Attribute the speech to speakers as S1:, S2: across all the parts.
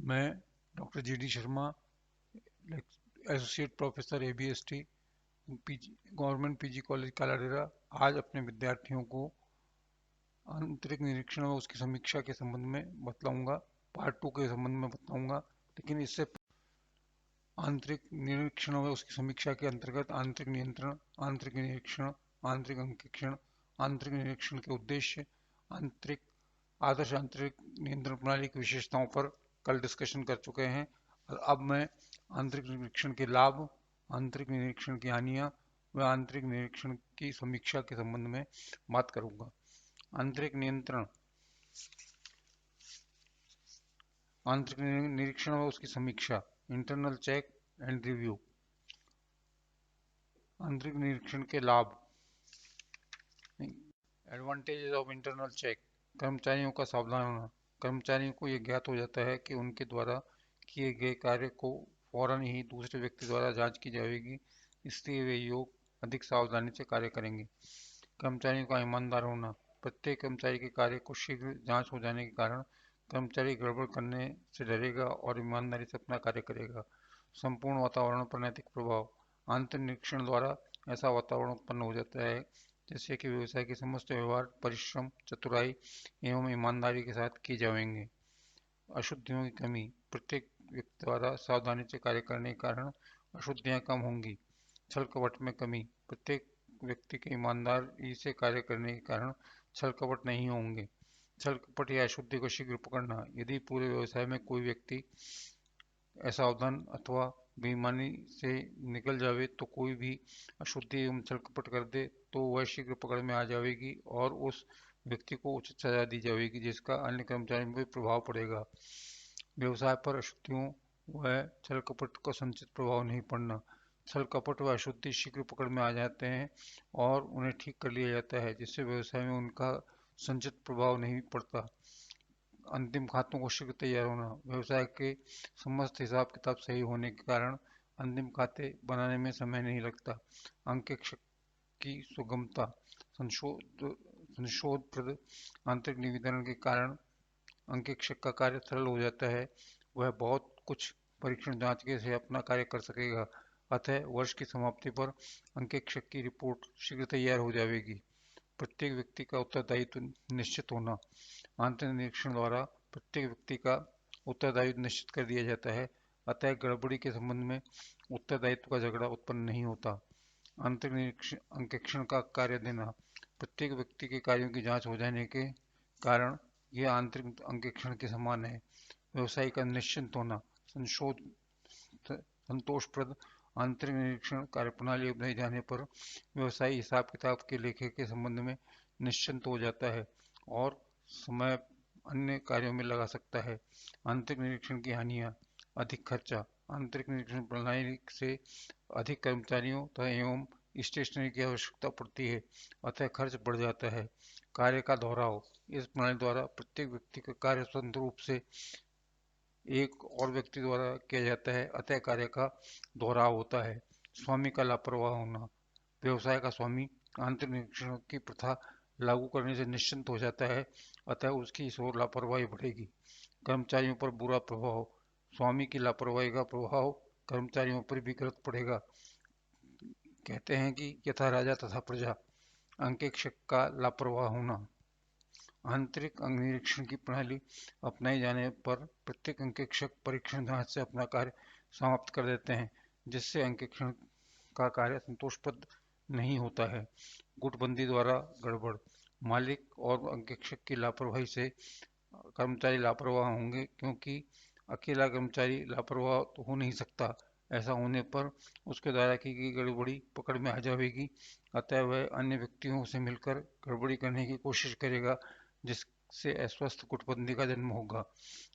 S1: मैं doctor GD. Sharma, associate professor ABST, government PG college Kaladera, आज अपने विद्यार्थियों को आंतरिक निरीक्षण व उसकी समीक्षा के संबंध में बतलाऊंगा। पार्ट 2 के संबंध में बताऊंगा, लेकिन इससे आंतरिक निरीक्षण व उसकी समीक्षा के अंतर्गत आंतरिक नियंत्रण, आंतरिक निरीक्षण, आंतरिक अंकेक्षण, आंतरिक निरीक्षण के उद्देश्य, आंतरिक आदर्श आंतरिक नियंत्रण प्रणाली की विशेषताओं पर कल डिस्कशन कर चुके हैं। और अब मैं आंतरिक निरीक्षण के लाभ, आंतरिक निरीक्षण की हानियां व आंतरिक निरीक्षण की समीक्षा के संबंध में बात करूंगा। आंतरिक नियंत्रण, आंतरिक निरीक्षण व उसकी समीक्षा, इंटरनल चेक एंड रिव्यू। आंतरिक निरीक्षण के लाभ, एडवांटेजेस ऑफ इंटरनल चेक। कर्मचारियों का सावधान होना। कर्मचारियों को यह ज्ञात हो जाता है कि उनके द्वारा किए गए कार्य को फौरन ही दूसरे व्यक्ति द्वारा जांच की जाएगी, इसलिए वे अधिक सावधानी से कार्य करेंगे। कर्मचारियों का ईमानदार होना। प्रत्येक कर्मचारी के कार्य को शीघ्र जांच हो जाने के कारण कर्मचारी गड़बड़ करने से डरेगा और ईमानदारी से अपना कार्य करेगा। संपूर्ण वातावरण पर नैतिक प्रभाव। आंतरिक निरीक्षण द्वारा ऐसा वातावरण उत्पन्न हो जाता है जिससे कि व्यवसाय के समस्त व्यवहार परिश्रम, चतुराई एवं ईमानदारी के साथ किए जाएंगे। अशुद्धियों की कमी। प्रत्येक व्यक्ति द्वारा सावधानी से कार्य करने के कारण अशुद्धियां कम होंगी। छल कपट में कमी। प्रत्येक व्यक्ति के ईमानदारी से कार्य करने के कारण छल कपट नहीं होंगे। छल कपट या अशुद्धि को शीघ्र पकड़ना। यदि पूरे व्यवसाय में कोई व्यक्ति असावधान अथवा बेईमानी से निकल जावे तो कोई भी अशुद्धि एवं छल कपट कर दे तो वह शीघ्र पकड़ में आ जाएगी और उस व्यक्ति को उचित सजा दी जाएगी, जिसका अन्य कर्मचारियों पर प्रभाव पड़ेगा। व्यवसाय पर अशुद्धियों व छल कपट का संचित प्रभाव नहीं पड़ना। छल कपट व अशुद्धि शीघ्र पकड़ में आ जाते हैं और उन्हें ठीक कर लिया जाता है, जिससे व्यवसाय में उनका संचित प्रभाव नहीं पड़ता। अंतिम खातों को शीघ्र तैयार होना। व्यवसाय के समस्त हिसाब किताब सही होने के कारण अंतिम खाते बनाने में समय नहीं लगता। अंकेक्षक की सुगमता। संशोधप्रद आंतरिक निवेदन के कारण अंकेक्षक का कार्य सरल हो जाता है। वह बहुत कुछ परीक्षण जांच के से अपना कार्य कर सकेगा। अतः वर्ष की समाप्ति पर अंकेक्षक की रिपोर्ट शीघ्र तैयार हो जाएगी। प्रत्येक व्यक्ति का उत्तरदायित्व निश्चित होना। आंतरिक निरीक्षण द्वारा प्रत्येक व्यक्ति का उत्तरदायित्व निश्चित कर दिया जाता है, अतः गड़बड़ी के संबंध में उत्तरदायित्व का झगड़ा उत्पन्न नहीं होता। आंतरिक अंकेक्षण का कार्य देना। प्रत्येक व्यक्ति के कार्यों की जांच हो जाने के कारण यह आंतरिक अंकेक्षण के समान है। व्यवसाय का निश्चिंत होना। संतोषप्रद आंतरिक निरीक्षण कार्यप्रणाली अपनाए जाने पर व्यवसायी हिसाब किताब के लेखे के संबंध में निश्चिंत हो जाता है और समय अन्य कार्यों में लगा सकता है। आंतरिक निरीक्षण की हानियां। अधिक खर्चा। आंतरिक निरीक्षण प्रणाली से अधिक कर्मचारियों तथा एवं स्टेशनरी की आवश्यकता पड़ती है, अतः खर्च बढ़ जाता है। कार्य का दोहराव। इस प्रणाली द्वारा प्रत्येक व्यक्ति का कार्य स्वतंत्र रूप से एक और व्यक्ति द्वारा किया जाता है, अतः कार्य का दोहराव होता है। स्वामी का लापरवाह होना। व्यवसाय का स्वामी आंतरिक निरीक्षण की प्रथा लागू करने से निश्चिंत हो जाता है, अतः उसकी इस ओर लापरवाही बढ़ेगी। कर्मचारियों पर बुरा प्रभाव। स्वामी की लापरवाही का प्रभाव कर्मचारियों पर भी गलत पड़ेगा। कहते हैं कि यथा राजा तथा प्रजा। अंकेक्षक का लापरवाह होना। आंतरिक निरीक्षण की प्रणाली अपनाए जाने पर प्रत्येक अंकेक्षक परीक्षण जांच से अपना कार्य समाप्त कर देते हैं, जिससे अंकेक्षण का कार्य संतोषप्रद नहीं होता है। गुटबंदी द्वारा गड़बड़। मालिक और अंकेक्षक की लापरवाही से कर्मचारी लापरवाह होंगे, क्योंकि अकेला कर्मचारी लापरवाह तो हो नहीं सकता। ऐसा होने पर उसके द्वारा की गई गड़बड़ी पकड़ में आ जाएगी, अतः वह अन्य व्यक्तियों से मिलकर गड़बड़ी करने की कोशिश करेगा, जिससे अस्वस्थ गुटबंदी का जन्म होगा।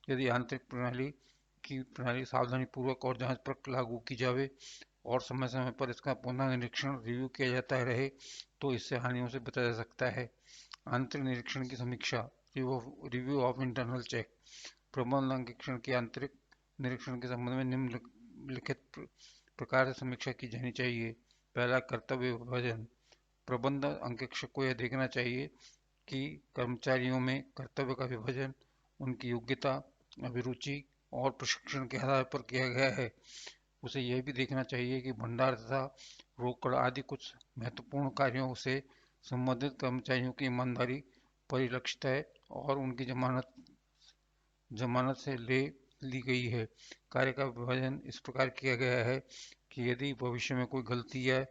S1: यदि आंतरिक प्रणाली सावधानी पूर्वक और जांच पर लागू की जाए और समय समय पर इसका पुनः निरीक्षण रिव्यू किया जाता रहे तो इससे हानियों से बचा जा सकता है। आंतरिक निरीक्षण की समीक्षा। Review of internal check. प्रबंध अंकेक्षण की आंतरिक निरीक्षण के संबंध में निम्नलिखित प्रकार से समीक्षा की जानी चाहिए। पहला, कर्तव्य विभाजन। प्रबंध अंकेक्षक को यह देखना चाहिए कि कर्मचारियों में कर्तव्य का विभाजन, उनकी योग्यता, अभिरुचि, और प्रशिक्षण के आधार पर किया गया है। उसे यह भी देखना चाहिए कि भंडार तथा रोकड़ आदि कुछ महत्वपूर्ण कार्यों से संबंधित कर्मचारियों की ईमानदारी परिलक्षित है और उनकी जमानत से ले ली गई है। कार्य का विभाजन इस प्रकार किया गया है कि यदि भविष्य में कोई गलती है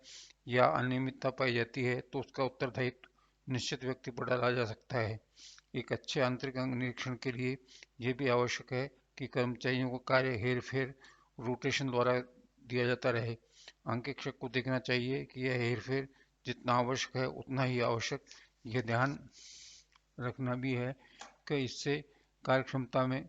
S1: या अनियमितता पाई जाती है तो उसका उत्तरदायित्व निश्चित व्यक्ति पर डाला जा सकता है। एक अच्छे आंतरिक अंग निरीक्षण के लिए यह भी आवश्यक है कि कर्मचारियों को कार्य हेरफेर रोटेशन द्वारा दिया जाता रहे। अंकेक्षक को देखना चाहिए कि यह हेरफेर जितना आवश्यक है उतना ही आवश्यक। यह ध्यान रखना भी है कि इससे कार्यक्षमता में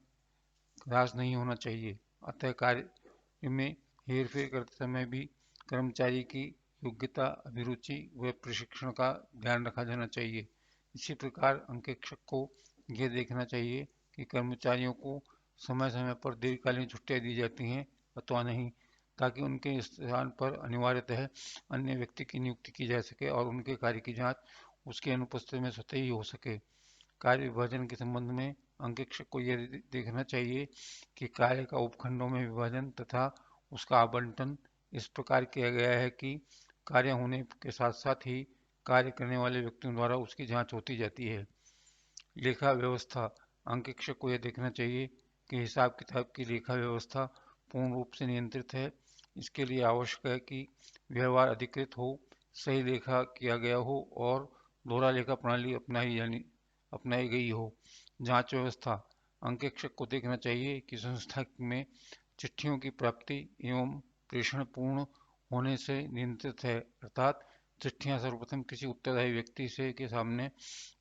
S1: ह्रास नहीं होना चाहिए। अतः कार्य में हेरफेर करते समय भी कर्मचारी की योग्यता, अभिरुचि व प्रशिक्षण का ध्यान रखा जाना चाहिए। इसी प्रकार अंकेक्षक को यह देखना चाहिए कि कर्मचारियों को समय समय पर दीर्घकालीन छुट्टियां दी जाती हैं अथवा नहीं, ताकि उनके स्थान पर अनिवार्यतः अन्य व्यक्ति की नियुक्ति की जा सके और उनके कार्य की जांच उसकी अनुपस्थिति में स्वतः ही हो सके। कार्य विभाजन के संबंध में अंकेक्षक को यह देखना चाहिए कि कार्य का उपखंडों में विभाजन तथा उसका आवंटन इस प्रकार किया गया है कि कार्य होने के साथ साथ ही कार्य करने वाले व्यक्तियों द्वारा उसकी जांच होती जाती है। लेखा व्यवस्था, अंकेक्षक को यह देखना चाहिए कि हिसाब किताब की लेखा व्यवस्था पूर्ण रूप से नियंत्रित है। इसके लिए आवश्यक है कि व्यवहार अधिकृत हो, सही लेखा किया गया हो और दोहरा लेखा प्रणाली अपनाई गई हो। जांच व्यवस्था, अंकेक्षक को देखना चाहिए कि संस्था में चिट्ठियों की प्राप्ति एवं प्रेषण पूर्ण होने से नियंत्रित है, अर्थात चिट्ठियां सर्वप्रथम किसी उत्तरदायी व्यक्ति से के सामने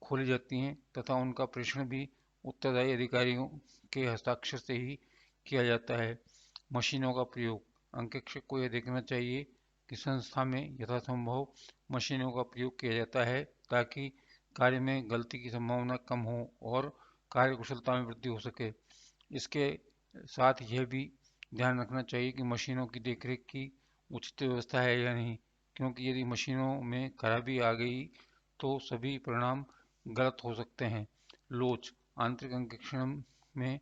S1: खोली जाती हैं तथा उनका प्रेषण भी उत्तरदायी अधिकारियों के हस्ताक्षर से ही किया जाता है। मशीनों का प्रयोग, अंकेक्षक को यह देखना चाहिए कि संस्था में यथासंभव मशीनों का प्रयोग किया जाता है ताकि कार्य में गलती की संभावना कम हो और कार्य कुशलता में वृद्धि हो सके। इसके साथ यह भी ध्यान रखना चाहिए कि मशीनों की देखरेख की उचित व्यवस्था है या नहीं, क्योंकि यदि मशीनों में खराबी आ गई तो सभी परिणाम गलत हो सकते हैं। लोच, आंतरिक अंकेक्षण में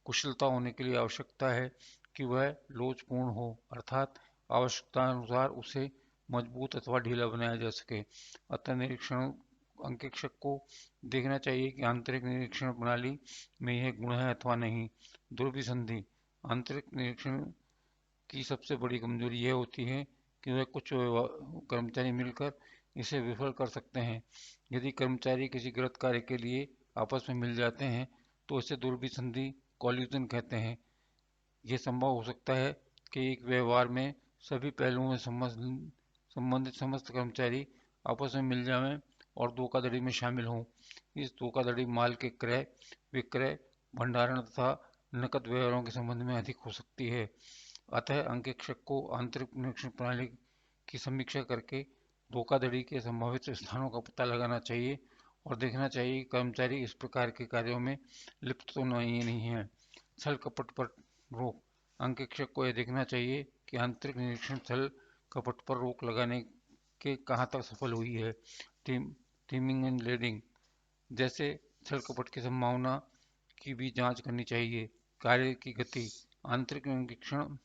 S1: कुशलता होने के लिए आवश्यकता है कि वह लोचपूर्ण हो, अर्थात आवश्यकता अनुसार उसे मजबूत अथवा ढीला बनाया जा सके। अतः निरीक्षण अंकेक्षक को देखना चाहिए कि आंतरिक निरीक्षण प्रणाली में यह गुण है अथवा नहीं। दुर्विसंधि, आंतरिक निरीक्षण की सबसे बड़ी कमजोरी यह होती है कि वह कुछ कर्मचारी मिलकर इसे विफल कर सकते हैं। यदि कर्मचारी किसी गलत कार्य के लिए आपस में मिल जाते हैं तो इसे दुर्विसंधि कॉल्यूजन कहते हैं। यह संभव हो सकता है कि एक व्यवहार में सभी पहलुओं में संबंधित समस्त कर्मचारी आपस में मिल जाएं और धोखाधड़ी में शामिल हों। इस धोखाधड़ी माल के क्रय विक्रय, भंडारण तथा नकद व्यवहारों के संबंध में अधिक हो सकती है। अतः अंकेक्षक को आंतरिक निरीक्षण प्रणाली की समीक्षा करके धोखाधड़ी के संभावित स्थानों का पता लगाना चाहिए और देखना चाहिए कि कर्मचारी इस प्रकार के कार्यों में लिप्त तो नहीं है। छल कपट पर रोक, अंकेक्षक को यह देखना चाहिए कि आंतरिक निरीक्षण छल कपट पर रोक लगाने के कहाँ तक सफल हुई है। टीमिंग एंड लेडिंग जैसे छल कपट की संभावना की भी जांच करनी चाहिए। कार्य की गति, आंतरिक निरीक्षण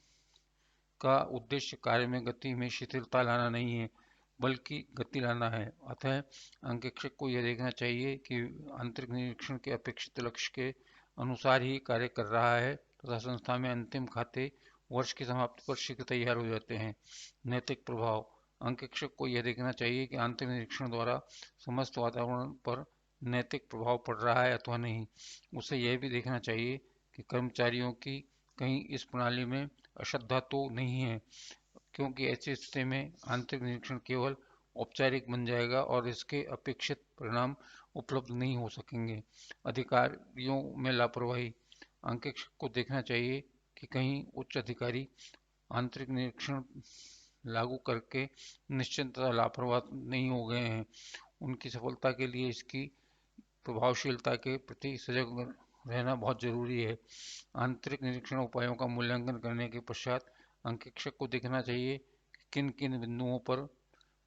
S1: का उद्देश्य कार्य में गति में शिथिलता लाना नहीं है बल्कि गति लाना है। अतः अंकेक्षक को यह देखना चाहिए कि आंतरिक निरीक्षण के अपेक्षित लक्ष्य के अनुसार ही कार्य कर रहा है तथा संस्था में अंतिम खाते वर्ष की समाप्ति पर शीघ्र तैयार हो जाते हैं। नैतिक प्रभाव, अंकेक्षक को यह देखना चाहिए कि आंतरिक निरीक्षण द्वारा समस्त वातावरण पर नैतिक प्रभाव पड़ रहा है अथवा नहीं। उसे यह भी देखना चाहिए कि कर्मचारियों की कहीं इस प्रणाली में अश्रद्धा तो नहीं है, क्योंकि ऐसी स्थिति में आंतरिक निरीक्षण केवल औपचारिक बन जाएगा और इसके अपेक्षित परिणाम उपलब्ध नहीं हो सकेंगे। अधिकारियों में लापरवाही, अंकेक्षक को देखना चाहिए कि कहीं उच्च अधिकारी आंतरिक निरीक्षण लागू करके निश्चिंत लापरवाह नहीं हो गए हैं। उनकी सफलता के लिए इसकी प्रभावशीलता के प्रति सजग रहना बहुत जरूरी है। आंतरिक निरीक्षण उपायों का मूल्यांकन करने के पश्चात अंकेक्षक को देखना चाहिए कि किन किन बिंदुओं पर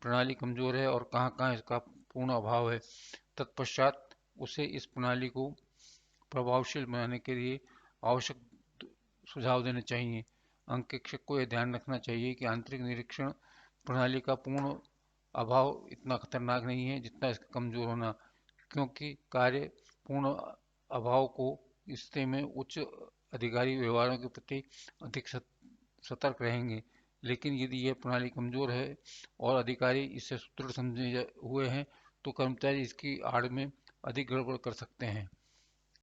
S1: प्रणाली कमजोर है और कहां कहां इसका पूर्ण अभाव है। तत्पश्चात उसे इस प्रणाली को प्रभावशील बनाने के लिए आवश्यक सुझाव देने चाहिए। अंकेक्षक को यह ध्यान रखना चाहिए कि आंतरिक निरीक्षण प्रणाली का पूर्ण अभाव इतना खतरनाक नहीं है जितना इसका कमजोर होना, क्योंकि कार्य पूर्ण अभाव को रिश्ते में उच्च अधिकारी व्यवहारों के प्रति अधिक सतर्क रहेंगे। लेकिन यदि यह प्रणाली कमजोर है और अधिकारी इससे सुदृढ़ समझे हुए हैं तो कर्मचारी इसकी आड़ में अधिक गड़बड़ कर सकते हैं।